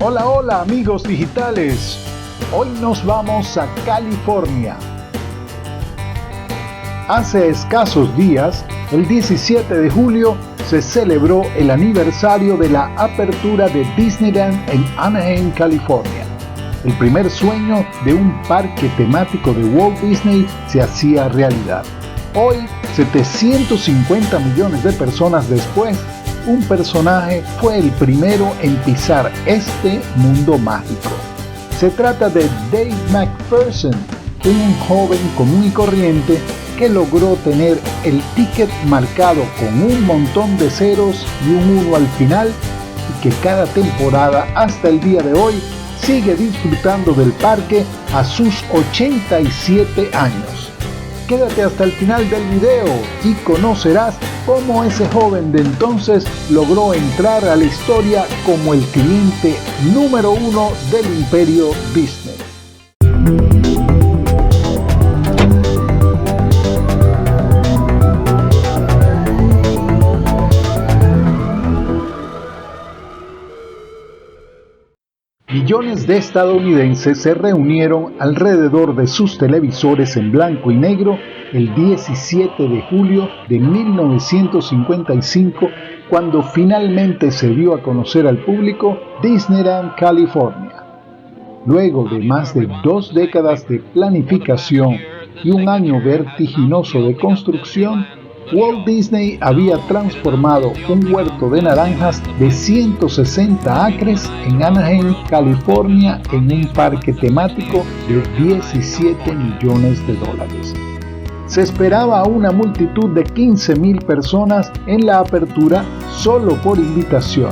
Hola, hola amigos digitales. Hoy nos vamos a California. Hace escasos días, el 17 de julio, se celebró el aniversario de la apertura de Disneyland en Anaheim, California. El primer sueño de un parque temático de Walt Disney se hacía realidad. Hoy, 750 millones de personas después, un personaje fue el primero en pisar este mundo mágico. Se trata de Dave McPherson, un joven común y corriente que logró tener el ticket marcado con un montón de ceros y un 1 al final, y que cada temporada hasta el día de hoy sigue disfrutando del parque a sus 87 años. Quédate hasta el final del video y conocerás cómo ese joven de entonces logró entrar a la historia como el cliente número 1 del imperio Disney. Millones de estadounidenses se reunieron alrededor de sus televisores en blanco y negro el 17 de julio de 1955, cuando finalmente se dio a conocer al público Disneyland California. Luego de más de 2 décadas de planificación y un año vertiginoso de construcción, Walt Disney había transformado un huerto de naranjas de 160 acres en Anaheim, California, en un parque temático de $17 millones. Se esperaba una multitud de 15,000 personas en la apertura solo por invitación.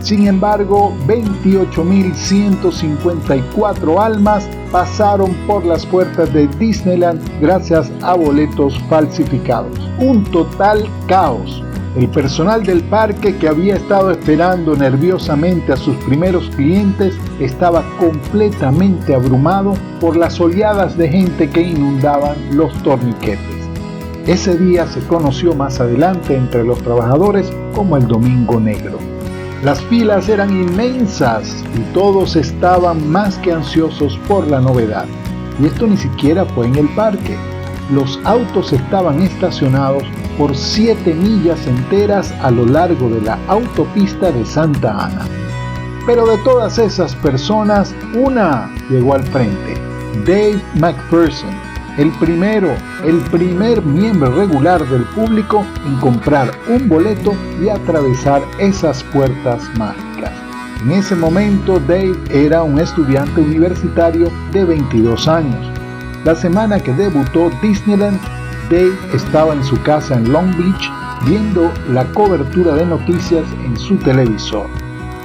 Sin embargo, 28,154 almas pasaron por las puertas de Disneyland gracias a boletos falsificados. Un total caos. El personal del parque, que había estado esperando nerviosamente a sus primeros clientes, estaba completamente abrumado por las oleadas de gente que inundaban los torniquetes. Ese día se conoció más adelante entre los trabajadores como el Domingo Negro. Las filas eran inmensas y todos estaban más que ansiosos por la novedad. Y esto ni siquiera fue en el parque. Los autos estaban estacionados por 7 millas enteras a lo largo de la autopista de Santa Ana. Pero de todas esas personas, una llegó al frente: Dave McPherson, el primer miembro regular del público en comprar un boleto y atravesar esas puertas mágicas. En ese momento, Dave era un estudiante universitario de 22 años. La semana que debutó Disneyland, Dave estaba en su casa en Long Beach viendo la cobertura de noticias en su televisor.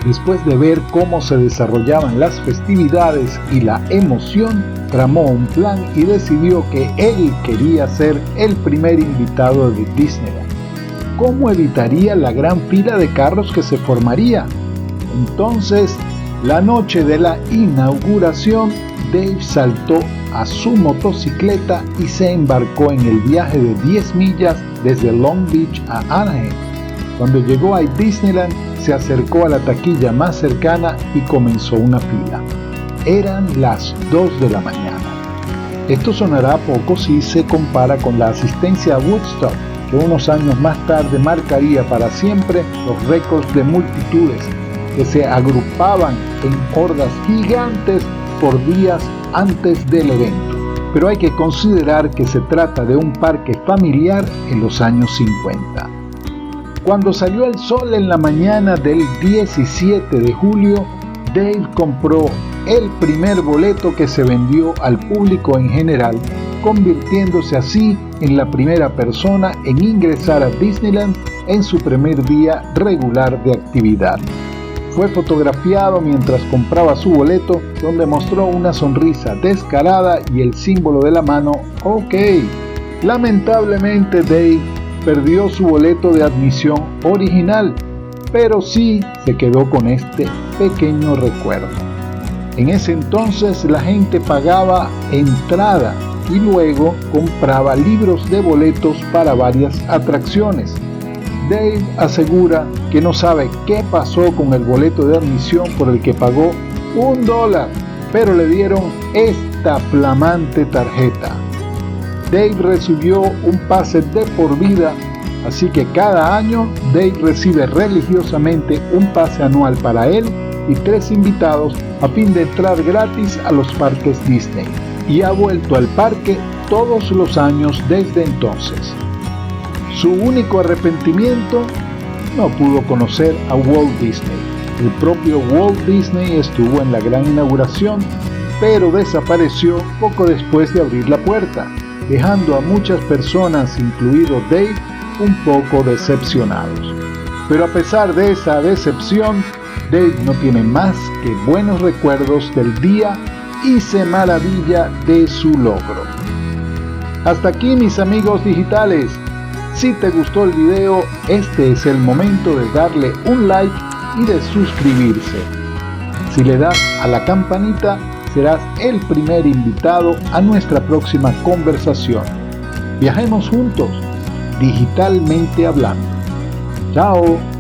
Después de ver cómo se desarrollaban las festividades y la emoción, tramó un plan y decidió que él quería ser el primer invitado de Disneyland. ¿Cómo evitaría la gran fila de carros que se formaría? Entonces, la noche de la inauguración, Dave saltó a su motocicleta y se embarcó en el viaje de 10 millas desde Long Beach a Anaheim. Cuando llegó a Disneyland, se acercó a la taquilla más cercana y comenzó una fila. Eran las 2 de la mañana. Esto sonará poco si se compara con la asistencia a Woodstock, que unos años más tarde marcaría para siempre los récords de multitudes que se agrupaban en hordas gigantes por días antes del evento. Pero hay que considerar que se trata de un parque familiar en los años 50. Cuando salió el sol en la mañana del 17 de julio, Dave compró el primer boleto que se vendió al público en general, convirtiéndose así en la primera persona en ingresar a Disneyland en su primer día regular de actividad. Fue fotografiado mientras compraba su boleto, donde mostró una sonrisa descarada y el símbolo de la mano OK. Lamentablemente, Dave perdió su boleto de admisión original, pero sí se quedó con este pequeño recuerdo. En ese entonces la gente pagaba entrada y luego compraba libros de boletos para varias atracciones. Dave asegura que no sabe qué pasó con el boleto de admisión por el que pagó $1, pero le dieron esta flamante tarjeta. Dave recibió un pase de por vida, así que cada año Dave recibe religiosamente un pase anual para él y 3 invitados a fin de entrar gratis a los parques Disney, y ha vuelto al parque todos los años desde entonces. Su único arrepentimiento: no pudo conocer a Walt Disney. El propio Walt Disney estuvo en la gran inauguración, pero desapareció poco después de abrir la puerta, dejando a muchas personas, incluido Dave, un poco decepcionados. Pero a pesar de esa decepción, Dave no tiene más que buenos recuerdos del día y se maravilla de su logro. Hasta aquí, mis amigos digitales. Si te gustó el video, este es el momento de darle un like y de suscribirse. Si le das a la campanita, serás el primer invitado a nuestra próxima conversación. Viajemos juntos, digitalmente hablando. Chao.